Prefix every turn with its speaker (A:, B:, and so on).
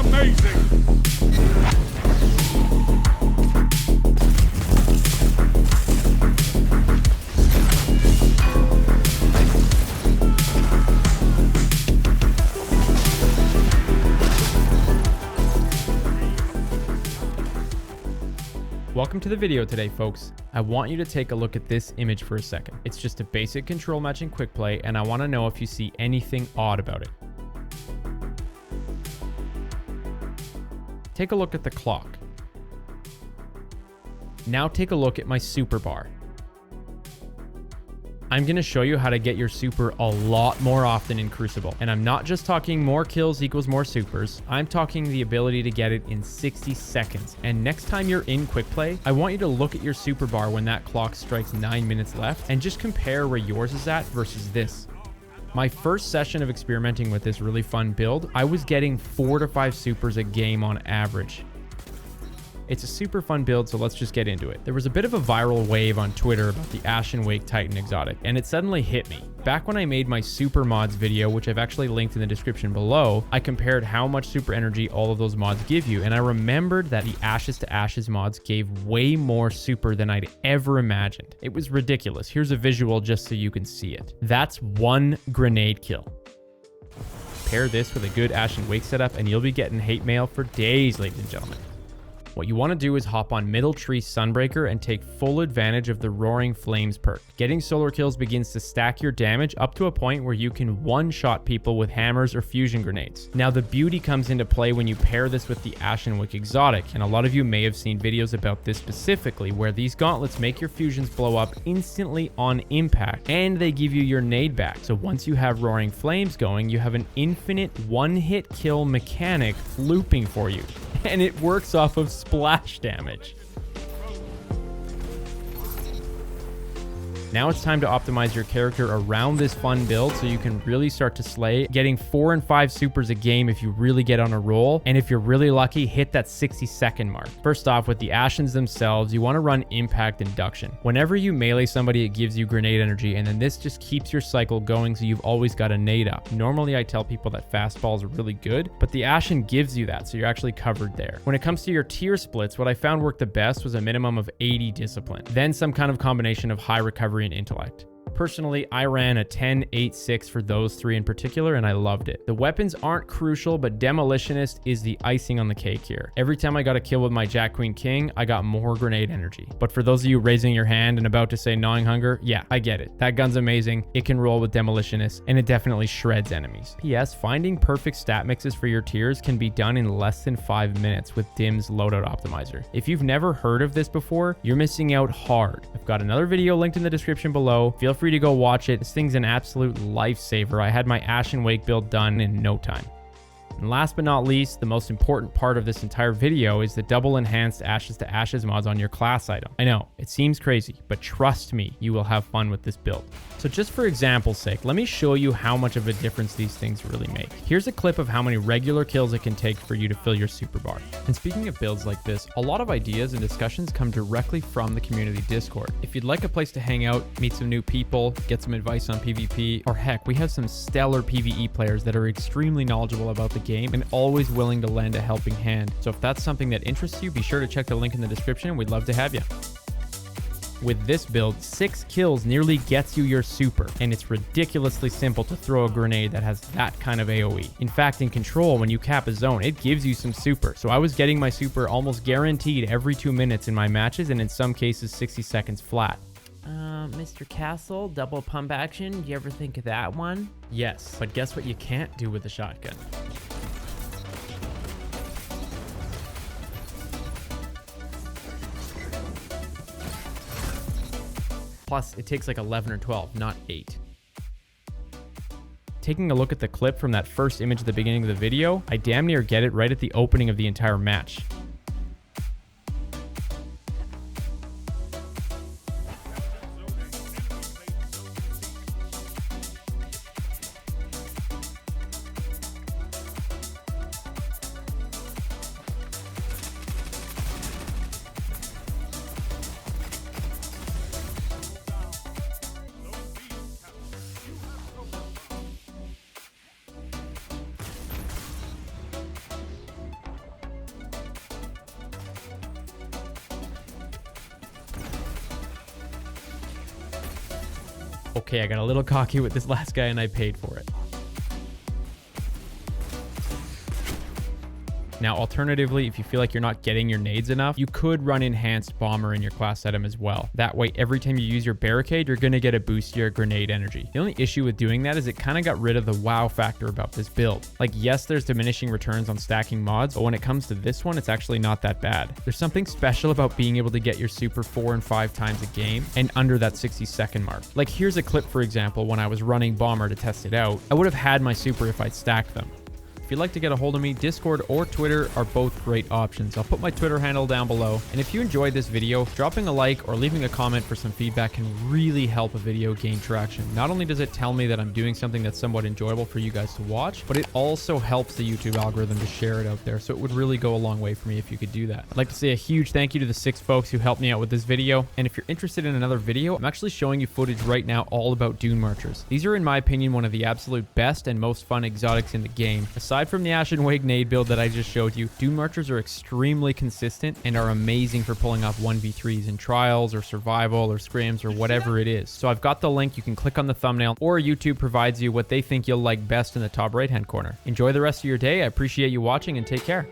A: amazing!
B: Welcome to the video today, folks. I want you to take a look at this image for a second. It's just a basic control matching quick play, and I want to know if you see anything odd about it. Take a look at the clock. Now take a look at my super bar. I'm going to show you how to get your super a lot more often in Crucible. And I'm not just talking more kills equals more supers. I'm talking the ability to get it in 60 seconds. And next time you're in quick play, I want you to look at your super bar when that clock strikes 9 minutes left and just compare where yours is at versus this. My first session of experimenting with this really fun build, I was getting 4 to 5 supers a game on average. It's a super fun build, so let's just get into it. There was a bit of a viral wave on Twitter about the Ashen Wake Titan exotic, and it suddenly hit me. Back when I made my super mods video, which I've actually linked in the description below, I compared how much super energy all of those mods give you, and I remembered that the Ashes to Ashes mods gave way more super than I'd ever imagined. It was ridiculous. Here's a visual just so you can see it. That's 1 grenade kill. Pair this with a good Ashen Wake setup, and you'll be getting hate mail for days, ladies and gentlemen. What you want to do is hop on Middle Tree Sunbreaker and take full advantage of the Roaring Flames perk. Getting solar kills begins to stack your damage up to a point where you can one-shot people with hammers or fusion grenades. Now the beauty comes into play when you pair this with the Ashen Wake exotic, and a lot of you may have seen videos about this specifically, where these gauntlets make your fusions blow up instantly on impact, and they give you your nade back. So once you have Roaring Flames going, you have an infinite one-hit kill mechanic looping for you. And it works off of splash damage. Now it's time to optimize your character around this fun build so you can really start to slay, getting 4 and 5 supers a game if you really get on a roll, and if you're really lucky, hit that 60-second mark. First off, with the Ashens themselves, you want to run impact induction. Whenever you melee somebody, it gives you grenade energy, and then this just keeps your cycle going so you've always got a nade up. Normally, I tell people that fastballs are really good, but the Ashen gives you that, so you're actually covered there. When it comes to your tier splits, what I found worked the best was a minimum of 80 discipline, then some kind of combination of high recovery and intellect. Personally, I ran a 10-8-6 for those 3 in particular, and I loved it. The weapons aren't crucial, but Demolitionist is the icing on the cake here. Every time I got a kill with my Jack Queen King, I got more grenade energy. But for those of you raising your hand and about to say gnawing hunger, yeah, I get it. That gun's amazing. It can roll with Demolitionist, and it definitely shreds enemies. P.S. Finding perfect stat mixes for your tiers can be done in less than 5 minutes with Dim's loadout optimizer. If you've never heard of this before, you're missing out hard. I've got another video linked in the description below. Feel free to go watch it. This thing's an absolute lifesaver. I had my Ashen Wake build done in no time. And last but not least, the most important part of this entire video is the double enhanced Ashes to Ashes mods on your class item. I know, it seems crazy, but trust me, you will have fun with this build. So just for example's sake, let me show you how much of a difference these things really make. Here's a clip of how many regular kills it can take for you to fill your super bar. And speaking of builds like this, a lot of ideas and discussions come directly from the community Discord. If you'd like a place to hang out, meet some new people, get some advice on PvP, or heck, we have some stellar PvE players that are extremely knowledgeable about the game and always willing to lend a helping hand. So if that's something that interests you, be sure to check the link in the description. We'd love to have you. With this build, 6 kills nearly gets you your super, and it's ridiculously simple to throw a grenade that has that kind of AoE. In fact, in Control, when you cap a zone, it gives you some super. So I was getting my super almost guaranteed every 2 minutes in my matches, and in some cases 60 seconds flat.
C: Mr. Castle, double pump action, do you ever think of that one?
B: Yes, but guess what you can't do with a shotgun? Plus, it takes like 11 or 12, not 8. Taking a look at the clip from that first image at the beginning of the video, I damn near get it right at the opening of the entire match. Okay, I got a little cocky with this last guy and I paid for it. Now, alternatively, if you feel like you're not getting your nades enough, you could run enhanced bomber in your class item as well. That way, every time you use your barricade, you're going to get a boost to your grenade energy. The only issue with doing that is it kind of got rid of the wow factor about this build. Like, yes, there's diminishing returns on stacking mods, but when it comes to this one, it's actually not that bad. There's something special about being able to get your super 4 and 5 times a game and under that 60-second mark. Like, here's a clip, for example, when I was running bomber to test it out. I would have had my super if I'd stacked them. If you'd like to get a hold of me, Discord or Twitter are both great options. I'll put my Twitter handle down below. And if you enjoyed this video, dropping a like or leaving a comment for some feedback can really help a video gain traction. Not only does it tell me that I'm doing something that's somewhat enjoyable for you guys to watch, but it also helps the YouTube algorithm to share it out there. So it would really go a long way for me if you could do that. I'd like to say a huge thank you to the 6 folks who helped me out with this video. And if you're interested in another video, I'm actually showing you footage right now all about Dune Marchers. These are, in my opinion, one of the absolute best and most fun exotics in the game. Aside from the Ashen Wake nade build that I just showed you, Dune Marchers are extremely consistent and are amazing for pulling off 1v3s in trials or survival or scrims or whatever it is. So I've got the link. You can click on the thumbnail, or YouTube provides you what they think you'll like best in the top right hand corner. Enjoy the rest of your day. I appreciate you watching and take care.